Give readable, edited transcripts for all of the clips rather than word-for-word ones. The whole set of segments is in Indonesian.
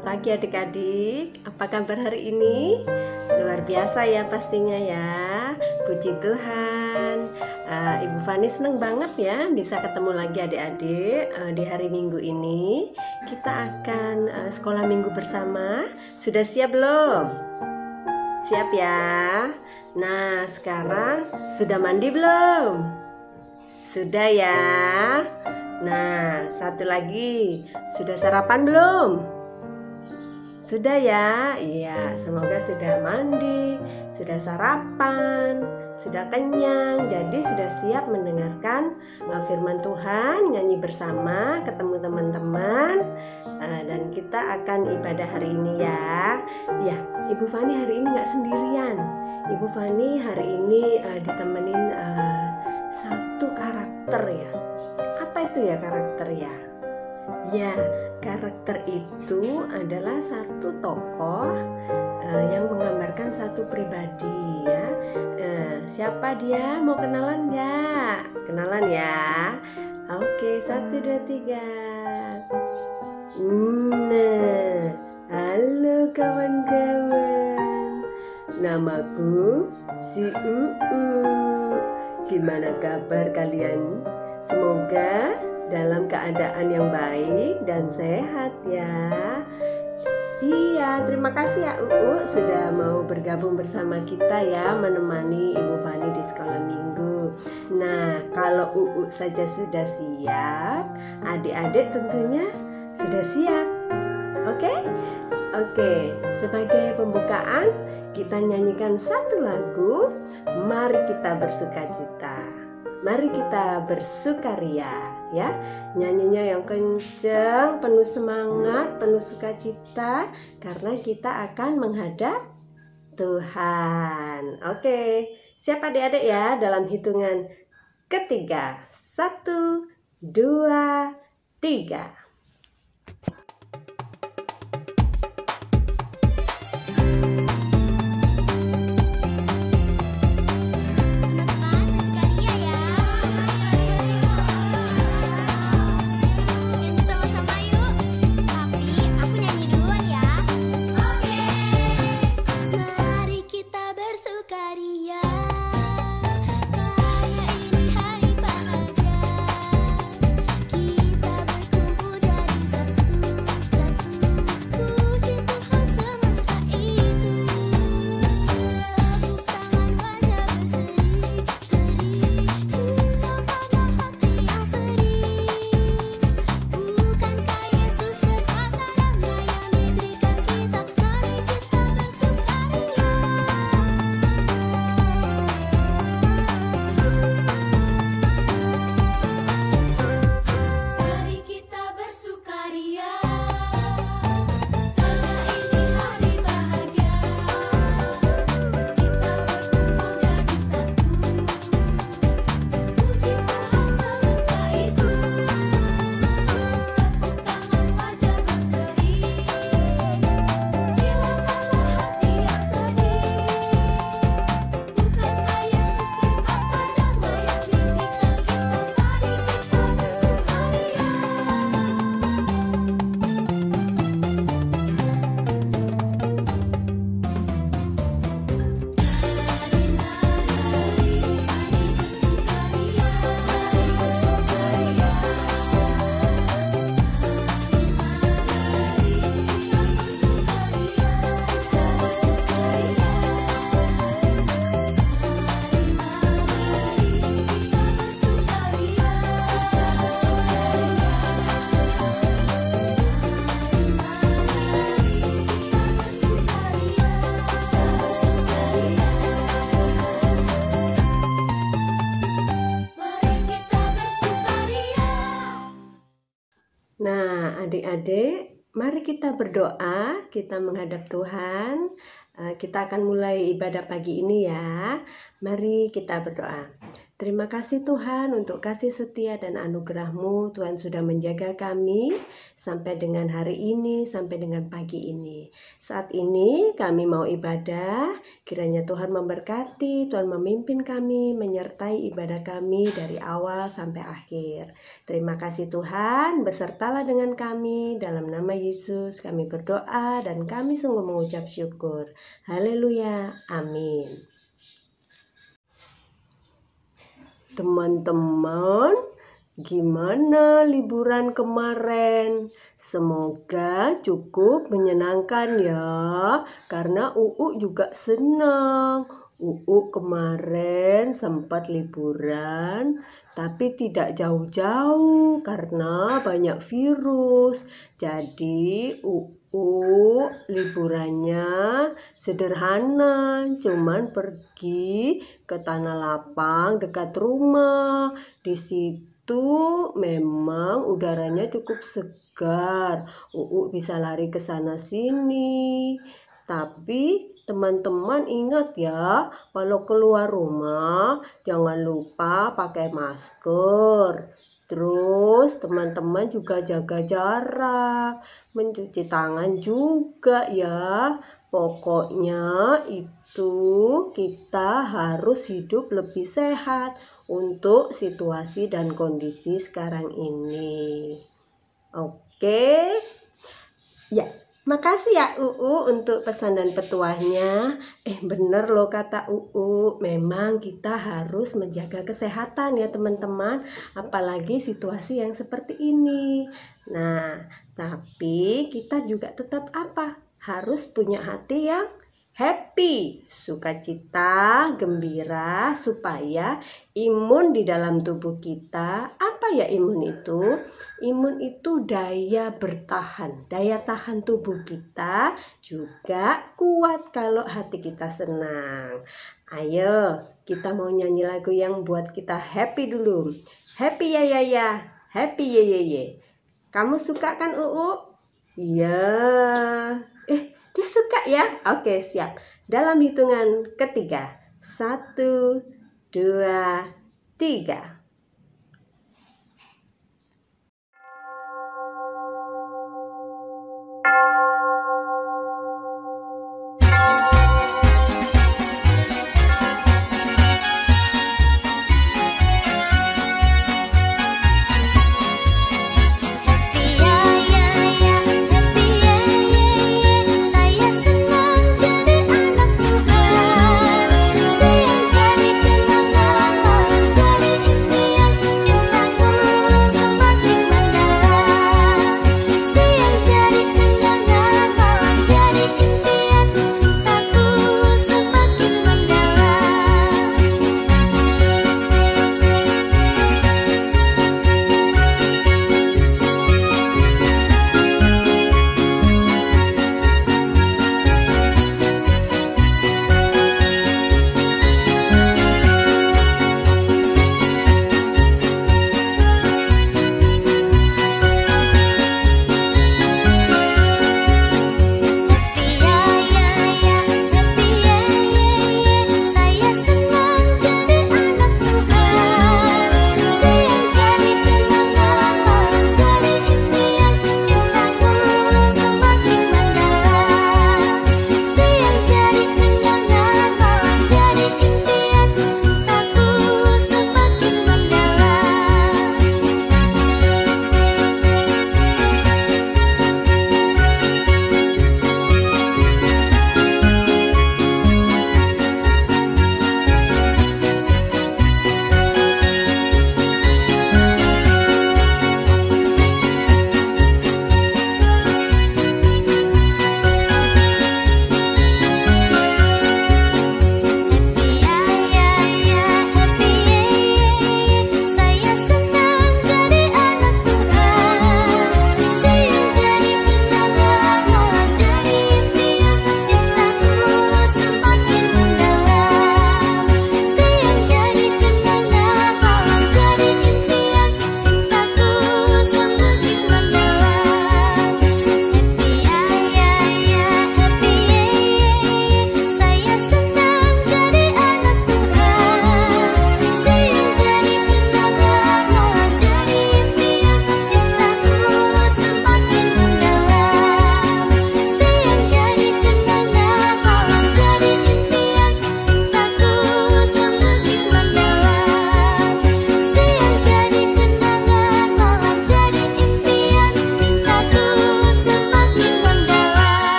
Selamat pagi adik-adik. Apa kabar hari ini? Luar biasa ya pastinya ya. Puji Tuhan. Ibu Fani seneng banget ya bisa ketemu lagi adik-adik di hari Minggu ini. Kita akan sekolah minggu bersama. Sudah siap belum? Siap ya. Nah, sekarang sudah mandi belum? Sudah ya. Nah, satu lagi, sudah sarapan belum? Sudah ya? Iya, semoga sudah mandi, sudah sarapan, sudah kenyang, jadi sudah siap mendengarkan firman Tuhan, nyanyi bersama, ketemu teman-teman, dan kita akan ibadah hari ini ya. Ya, Ibu Fani hari ini nggak sendirian. Ibu Fani hari ini ditemenin satu karakter ya. Apa itu ya karakter ya? Ya, karakter itu adalah satu tokoh yang menggambarkan satu pribadi ya. Siapa dia? Mau kenalan nggak? Kenalan ya. Oke, 1, 2, 3. Nah, halo kawan-kawan. Namaku si Gimana kabar kalian? Semoga dalam keadaan yang baik dan sehat ya. Iya, terima kasih ya sudah mau bergabung bersama kita ya, menemani Ibu Fani di sekolah minggu. Nah, kalau saja sudah siap, adik-adik tentunya sudah siap. Oke? Oke, sebagai pembukaan kita nyanyikan satu lagu, Mari Kita Bersukacita. Mari kita bersukaria ya. Nyanyinya yang kencang, penuh semangat, penuh sukacita karena kita akan menghadap Tuhan. Oke, siap adik-adik ya dalam hitungan ketiga. 1, 2, 3. Nah, adik-adik, mari kita berdoa, kita menghadap Tuhan. Kita akan mulai ibadah pagi ini ya. Mari kita berdoa. Terima kasih Tuhan untuk kasih setia dan anugerah-Mu. Tuhan sudah menjaga kami sampai dengan hari ini, sampai dengan pagi ini. Saat ini kami mau ibadah, kiranya Tuhan memberkati, Tuhan memimpin kami, menyertai ibadah kami dari awal sampai akhir. Terima kasih Tuhan, besertalah dengan kami, dalam nama Yesus kami berdoa dan kami sungguh mengucap syukur. Haleluya, amin. Teman-teman, gimana liburan kemarin? Semoga cukup menyenangkan ya, karena juga senang. Kemarin sempat liburan, tapi tidak jauh-jauh karena banyak virus. Jadi liburannya sederhana, cuman pergi ke Tanah Lapang dekat rumah. Di situ memang udaranya cukup segar. Bisa lari ke sana sini. Tapi teman-teman ingat ya, kalau keluar rumah jangan lupa pakai masker. Terus teman-teman juga jaga jarak, mencuci tangan juga ya. Pokoknya itu kita harus hidup lebih sehat untuk situasi dan kondisi sekarang ini. Oke. Ya. Makasih ya untuk pesan dan petuahnya. Bener loh kata memang kita harus menjaga kesehatan ya teman-teman, apalagi situasi yang seperti ini. Nah, tapi kita juga tetap harus punya hati yang happy, sukacita, gembira, supaya imun di dalam tubuh kita. Apa ya imun itu? Imun itu daya bertahan, daya tahan tubuh kita juga kuat kalau hati kita senang. Ayo, kita mau nyanyi lagu yang buat kita happy dulu. Happy ya, happy ye. Kamu suka kan Iya. Dia suka ya? Oke, siap. Dalam hitungan ketiga. 1, 2, 3. Saya senang jadi kenangan malam jadi indah.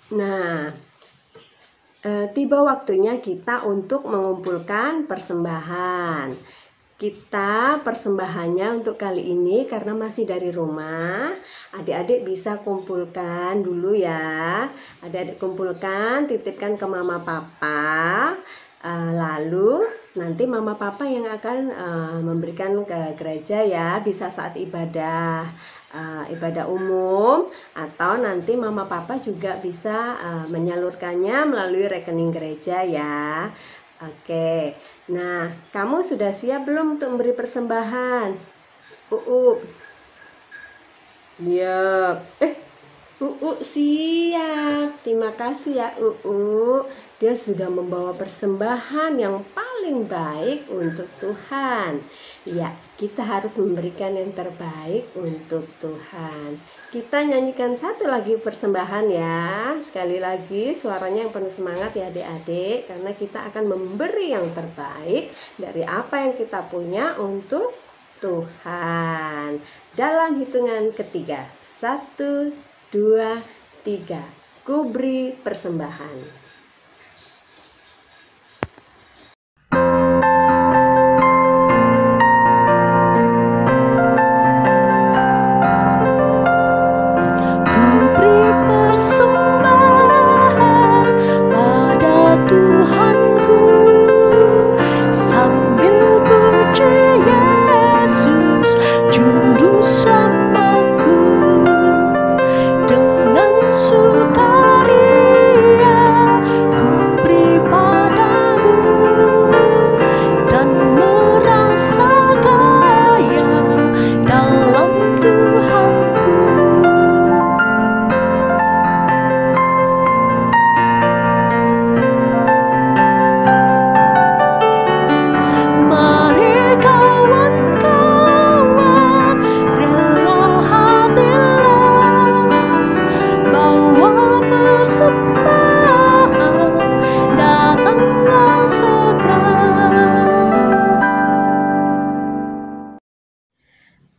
Nah, tiba waktunya kita untuk mengumpulkan persembahan. Kita persembahannya untuk kali ini karena masih dari rumah, adik-adik bisa kumpulkan dulu ya. Adik-adik kumpulkan, titipkan ke mama papa. Lalu nanti mama papa yang akan memberikan ke gereja ya, bisa saat ibadah ibadah umum, atau nanti mama papa juga bisa menyalurkannya melalui rekening gereja ya. Oke. Nah, kamu sudah siap belum untuk memberi persembahan? Siap. Siap. Terima kasih ya, Dia sudah membawa persembahan yang paling baik untuk Tuhan. Ya, kita harus memberikan yang terbaik untuk Tuhan. Kita nyanyikan satu lagi persembahan ya. Sekali lagi suaranya yang penuh semangat ya adik-adik, karena kita akan memberi yang terbaik dari apa yang kita punya untuk Tuhan. Dalam hitungan ketiga, 1, 2, 3, ku beri persembahan.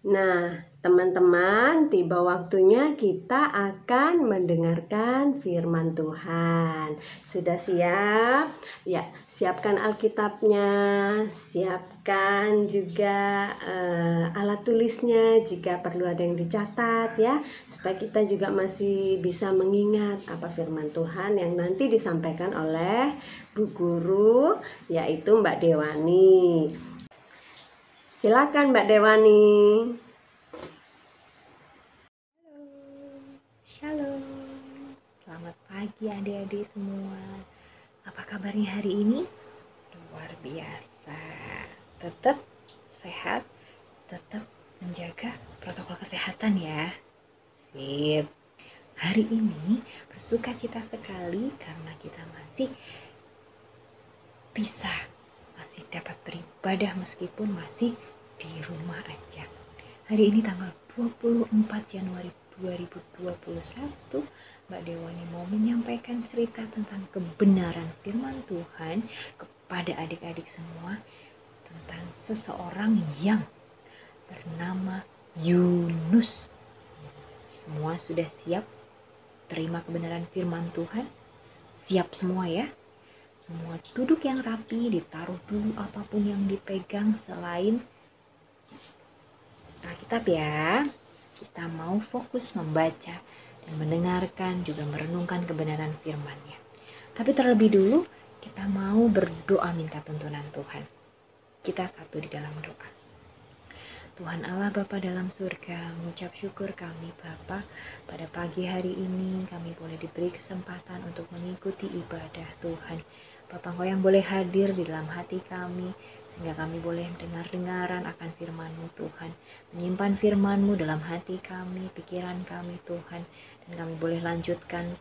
Nah, teman-teman, tiba waktunya kita akan mendengarkan firman Tuhan. Sudah siap? Ya, siapkan Alkitabnya, siapkan juga alat tulisnya jika perlu ada yang dicatat ya, supaya kita juga masih bisa mengingat apa firman Tuhan yang nanti disampaikan oleh Bu Guru, yaitu Mbak Dewani. Silakan Mbak Dewani. Shalom, selamat pagi adik-adik semua. Apa kabarnya hari ini? Luar biasa. Tetap sehat, tetap menjaga protokol kesehatan ya. Sip. Hari ini bersuka cita sekali karena kita masih dapat beribadah meskipun masih di rumah aja. Hari ini tanggal 24 Januari 2021, Mbak Dewani mau menyampaikan cerita tentang kebenaran firman Tuhan kepada adik-adik semua tentang seseorang yang bernama Yunus. Semua sudah siap terima kebenaran firman Tuhan? Siap semua ya? Semua duduk yang rapi, ditaruh dulu apapun yang dipegang selain Alkitab ya. Kita mau fokus membaca dan mendengarkan, juga merenungkan kebenaran firman-Nya. Tapi terlebih dulu kita mau berdoa minta tuntunan Tuhan. Kita satu di dalam doa. Tuhan Allah Bapa dalam surga, mengucap syukur kami Bapa, pada pagi hari ini kami boleh diberi kesempatan untuk mengikuti ibadah Tuhan. Bapa, Engkau yang boleh hadir di dalam hati kami, sehingga kami boleh mendengar-dengaran akan firman-Mu Tuhan, menyimpan firman-Mu dalam hati kami, pikiran kami Tuhan, dan kami boleh lanjutkan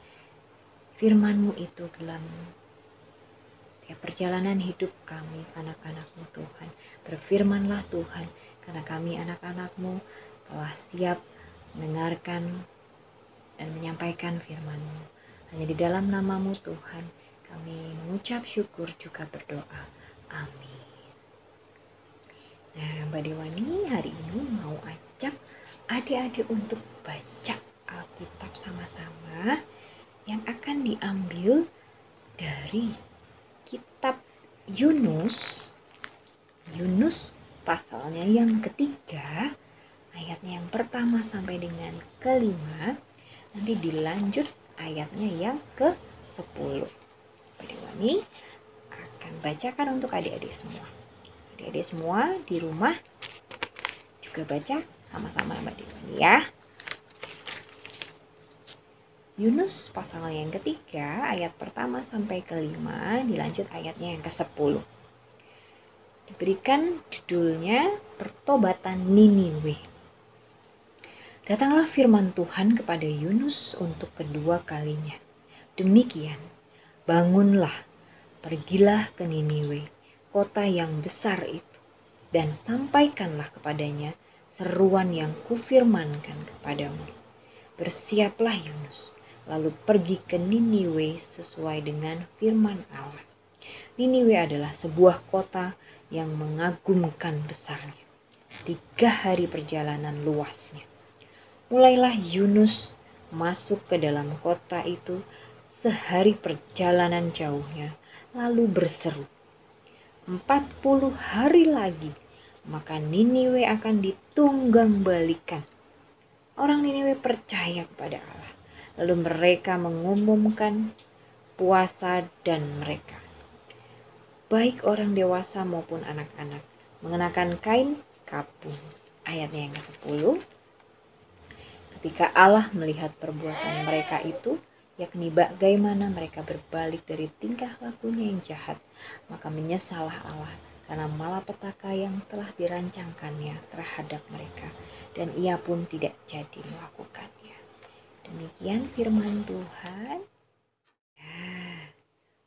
firman-Mu itu dalam setiap perjalanan hidup kami, anak-anak-Mu Tuhan. Berfirmanlah Tuhan, karena kami anak-anak-Mu telah siap mendengarkan dan menyampaikan firman-Mu. Hanya di dalam nama-Mu Tuhan, kami mengucap syukur juga berdoa. Amin. Nah, Mbak Dewani hari ini mau ajak adik-adik untuk baca Alkitab sama-sama. yang akan diambil dari kitab Yunus. Yunus pasalnya yang ketiga, ayatnya yang pertama sampai dengan kelima, nanti dilanjut ayatnya yang ke-10. Ini akan bacakan untuk adik-adik semua. Adik-adik semua di rumah juga baca sama-sama Mbak Diwani ya. Yunus pasal yang ketiga, ayat pertama sampai kelima, dilanjut ayatnya yang ke-10. Diberikan judulnya Pertobatan Niniwe. Datanglah firman Tuhan kepada Yunus untuk kedua kalinya. Demikian, bangunlah, pergilah ke Niniwe, kota yang besar itu, dan sampaikanlah kepadanya seruan yang kufirmankan kepadamu. Bersiaplah Yunus, lalu pergi ke Niniwe sesuai dengan firman Allah. Niniwe adalah sebuah kota yang mengagumkan besarnya. 3 hari perjalanan luasnya. Mulailah Yunus masuk ke dalam kota itu sehari perjalanan jauhnya, lalu berseru, 40 hari lagi, maka Niniwe akan ditunggang balikan. Orang Niniwe percaya kepada Allah, lalu mereka mengumumkan puasa dan mereka, baik orang dewasa maupun anak-anak, mengenakan kain kapung. Ayatnya yang ke-10. Ketika Allah melihat perbuatan mereka itu, yakni bagaimana mereka berbalik dari tingkah lakunya yang jahat, maka menyesallah Allah karena malapetaka yang telah dirancangkannya terhadap mereka, dan ia pun tidak jadi melakukannya. Demikian firman Tuhan.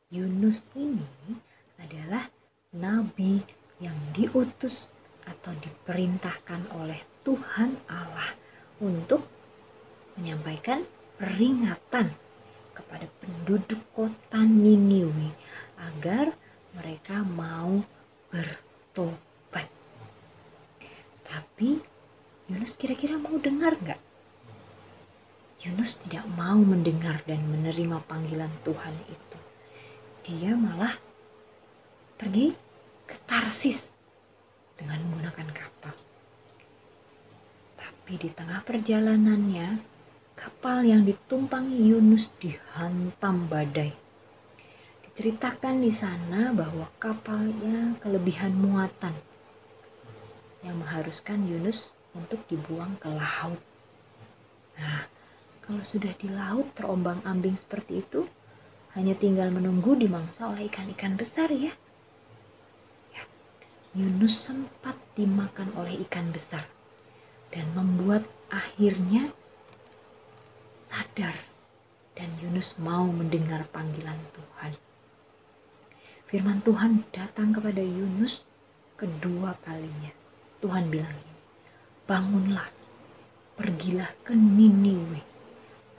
Yunus ini adalah nabi yang diutus atau diperintahkan oleh Tuhan Allah untuk menyampaikan peringatan kepada penduduk kota Niniwe agar mereka mau bertobat. Tapi Yunus kira-kira mau dengar nggak? Yunus tidak mau mendengar dan menerima panggilan Tuhan itu. Dia malah pergi ke Tarsis dengan menggunakan kapal. Tapi di tengah perjalanannya, kapal yang ditumpangi Yunus dihantam badai. Diceritakan di sana bahwa kapalnya kelebihan muatan yang mengharuskan Yunus untuk dibuang ke laut. Nah, kalau sudah di laut terombang-ambing seperti itu, hanya tinggal menunggu dimangsa oleh ikan-ikan besar ya. Yunus sempat dimakan oleh ikan besar dan membuat akhirnya sadar dan Yunus mau mendengar panggilan Tuhan. Firman Tuhan datang kepada Yunus kedua kalinya. Tuhan bilang ini, bangunlah, pergilah ke Niniwe,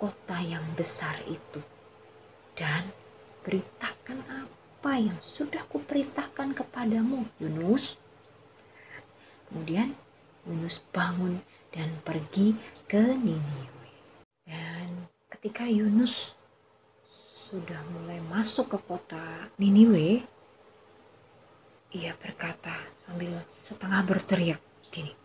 kota yang besar itu, dan beritakan apa yang sudah kuperintahkan kepadamu, Yunus. Kemudian Yunus bangun dan pergi ke Niniwe. Dan ketika Yunus sudah mulai masuk ke kota Niniwe, ia berkata sambil setengah berteriak gini,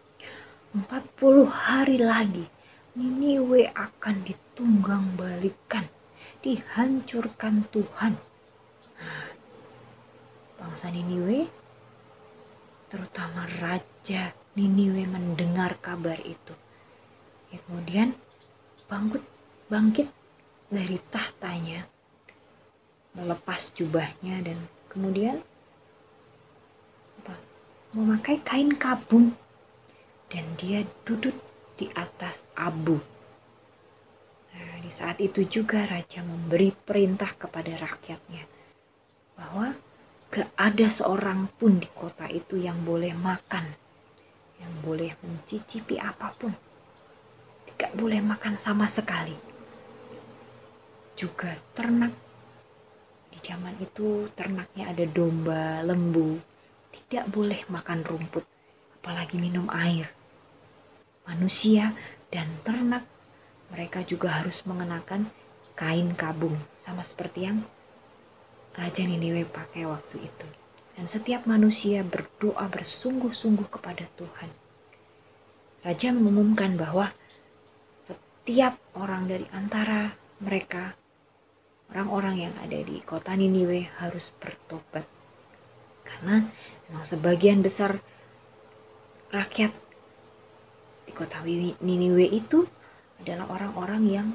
40 hari lagi Niniwe akan ditunggang balikan, dihancurkan Tuhan. Nah, bangsa Niniwe, terutama Raja Niniwe mendengar kabar itu. Kemudian bangkit dari tahtanya, melepas jubahnya dan kemudian memakai kain kabung dan dia duduk di atas abu. Nah, di saat itu juga raja memberi perintah kepada rakyatnya bahwa gak ada seorang pun di kota itu yang boleh makan, yang boleh mencicipi apapun. Gak boleh makan sama sekali. Juga ternak, di zaman itu ternaknya ada domba, lembu, tidak boleh makan rumput, apalagi minum air. Manusia dan ternak, mereka juga harus mengenakan kain kabung, sama seperti yang Raja Niniwe pakai waktu itu. Dan setiap manusia berdoa bersungguh-sungguh kepada Tuhan. Raja mengumumkan bahwa setiap orang dari antara mereka, orang-orang yang ada di kota Niniwe harus bertobat. Karena memang sebagian besar rakyat di kota Niniwe itu adalah orang-orang yang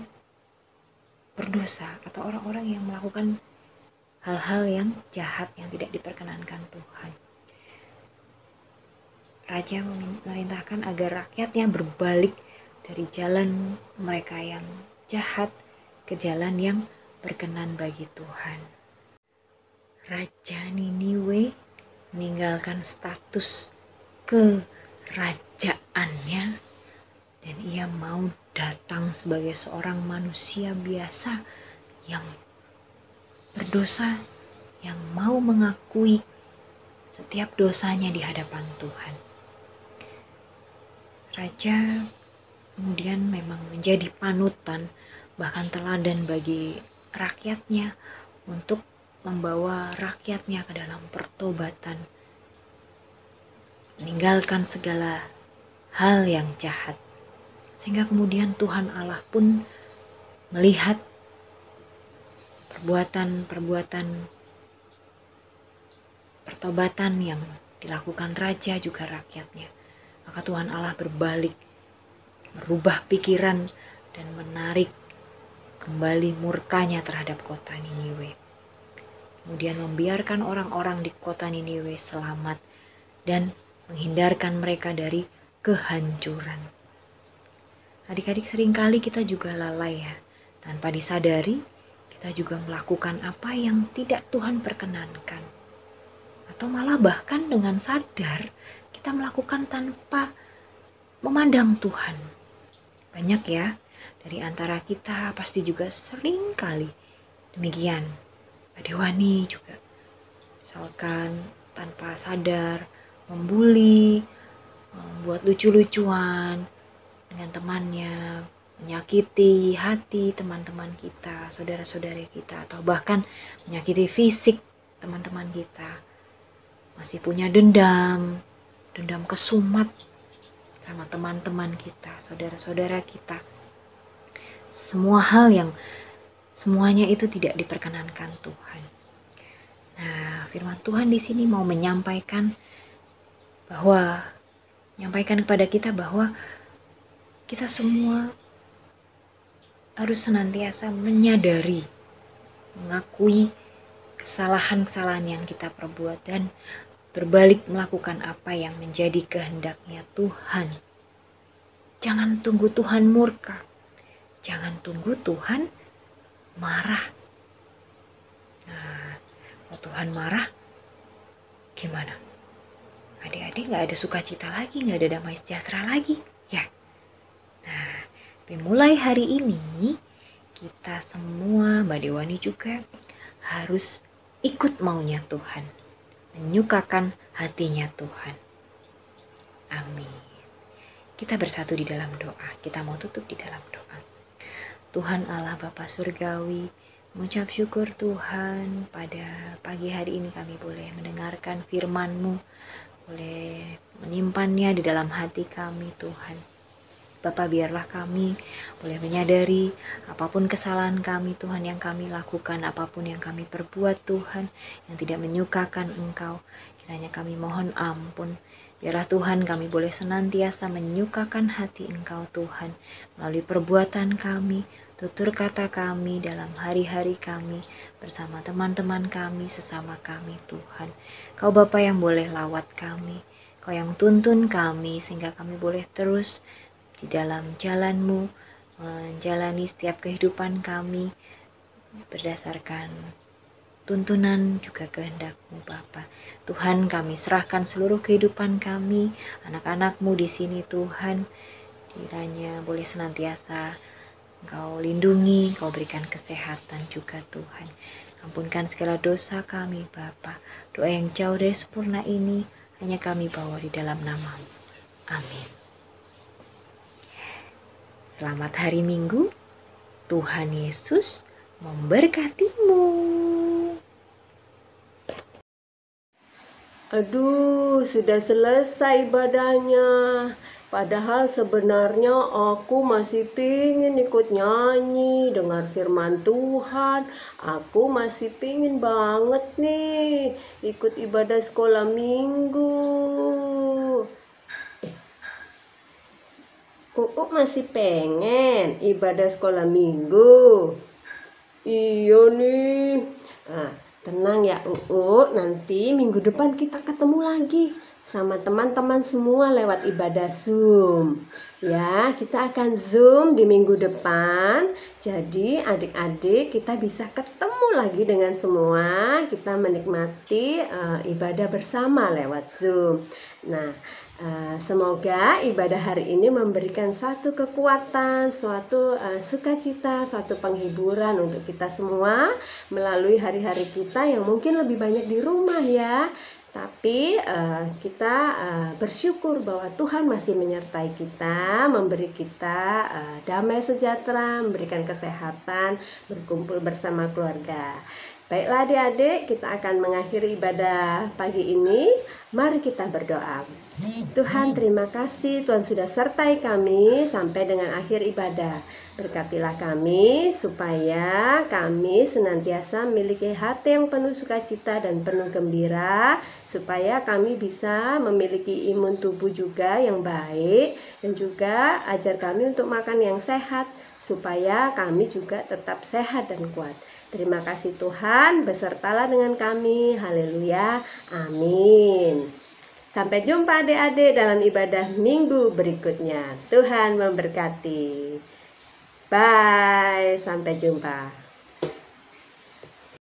berdosa atau orang-orang yang melakukan hal-hal yang jahat yang tidak diperkenankan Tuhan. Raja memerintahkan agar rakyatnya berbalik dari jalan mereka yang jahat ke jalan yang berkenan bagi Tuhan. Raja Niniwe meninggalkan status kerajaannya dan ia mau datang sebagai seorang manusia biasa yang berdosa, yang mau mengakui setiap dosanya di hadapan Tuhan. Raja kemudian memang menjadi panutan, bahkan teladan bagi rakyatnya untuk membawa rakyatnya ke dalam pertobatan, meninggalkan segala hal yang jahat. Sehingga kemudian Tuhan Allah pun melihat perbuatan pertobatan yang dilakukan raja juga rakyatnya. Maka Tuhan Allah berbalik, merubah pikiran dan menarik kembali murkanya terhadap kota Niniwe. Kemudian membiarkan orang-orang di kota Niniwe selamat dan menghindarkan mereka dari kehancuran. Adik-adik, seringkali kita juga lalai ya. Tanpa disadari, kita juga melakukan apa yang tidak Tuhan perkenankan. Atau malah bahkan dengan sadar, kita melakukan tanpa memandang Tuhan. Banyak ya, dari antara kita pasti juga sering kali demikian. Adik Wani juga, misalkan tanpa sadar, membuli, membuat lucu-lucuan dengan temannya, menyakiti hati teman-teman kita, saudara-saudari kita, atau bahkan menyakiti fisik teman-teman kita. Masih punya dendam kesumat sama teman-teman kita, saudara-saudara kita. Semua hal yang semuanya itu tidak diperkenankan Tuhan. Nah, firman Tuhan di sini mau menyampaikan kepada kita bahwa kita semua harus senantiasa menyadari, mengakui kesalahan-kesalahan yang kita perbuat dan berbalik melakukan apa yang menjadi kehendaknya Tuhan. Jangan tunggu Tuhan murka. Jangan tunggu Tuhan marah. Nah, kalau Tuhan marah, gimana? Adik-adik gak ada sukacita lagi, gak ada damai sejahtera lagi, ya. Nah, mulai hari ini, kita semua, Mbak Dewani juga, harus ikut maunya Tuhan. Menyukakan hatinya Tuhan. Amin. Kita bersatu di dalam doa. Kita mau tutup di dalam doa. Tuhan Allah Bapa Surgawi, mengucap syukur Tuhan pada pagi hari ini kami boleh mendengarkan firman-Mu, boleh menyimpannya di dalam hati kami Tuhan. Bapa, biarlah kami boleh menyadari apapun kesalahan kami Tuhan yang kami lakukan, apapun yang kami perbuat Tuhan yang tidak menyukakan Engkau, kiranya kami mohon ampun. Biarlah Tuhan kami boleh senantiasa menyukakan hati Engkau Tuhan melalui perbuatan kami, tutur kata kami dalam hari-hari kami bersama teman-teman kami, sesama kami Tuhan. Kau Bapa yang boleh lawat kami, Kau yang tuntun kami sehingga kami boleh terus di dalam jalan-Mu, menjalani setiap kehidupan kami berdasarkan tuntunan juga kehendak-Mu Bapa. Tuhan, kami serahkan seluruh kehidupan kami, anak-anak-Mu di sini Tuhan, kiranya boleh senantiasa Engkau lindungi, Engkau berikan kesehatan juga Tuhan. Ampunkan segala dosa kami Bapa. Doa yang jauh dari sempurna ini hanya kami bawa di dalam nama-Mu. Amin. Selamat hari Minggu. Tuhan Yesus memberkatimu. Aduh, sudah selesai ibadahnya. Padahal sebenarnya aku masih pingin ikut nyanyi, dengar firman Tuhan. Aku masih pingin banget nih ikut ibadah sekolah minggu. Masih pengen ibadah sekolah minggu. Iya nih. Nah, tenang ya nanti minggu depan kita ketemu lagi sama teman-teman semua lewat ibadah Zoom. Ya, kita akan Zoom di minggu depan. Jadi adik-adik kita bisa ketemu lagi dengan semua. Kita menikmati ibadah bersama lewat Zoom. Nah, semoga ibadah hari ini memberikan satu kekuatan, suatu sukacita, suatu penghiburan untuk kita semua melalui hari-hari kita yang mungkin lebih banyak di rumah ya. Tapi kita bersyukur bahwa Tuhan masih menyertai kita, memberi kita damai sejahtera, memberikan kesehatan, berkumpul bersama keluarga. Baiklah adik-adik, kita akan mengakhiri ibadah pagi ini. Mari kita berdoa. Tuhan, terima kasih Tuhan sudah sertai kami sampai dengan akhir ibadah. Berkatilah kami supaya kami senantiasa memiliki hati yang penuh sukacita dan penuh gembira, supaya kami bisa memiliki imun tubuh juga yang baik, dan juga ajar kami untuk makan yang sehat, supaya kami juga tetap sehat dan kuat. Terima kasih Tuhan, besertalah dengan kami. Haleluya, amin. Sampai jumpa adik-adik dalam ibadah minggu berikutnya. Tuhan memberkati. Bye, sampai jumpa.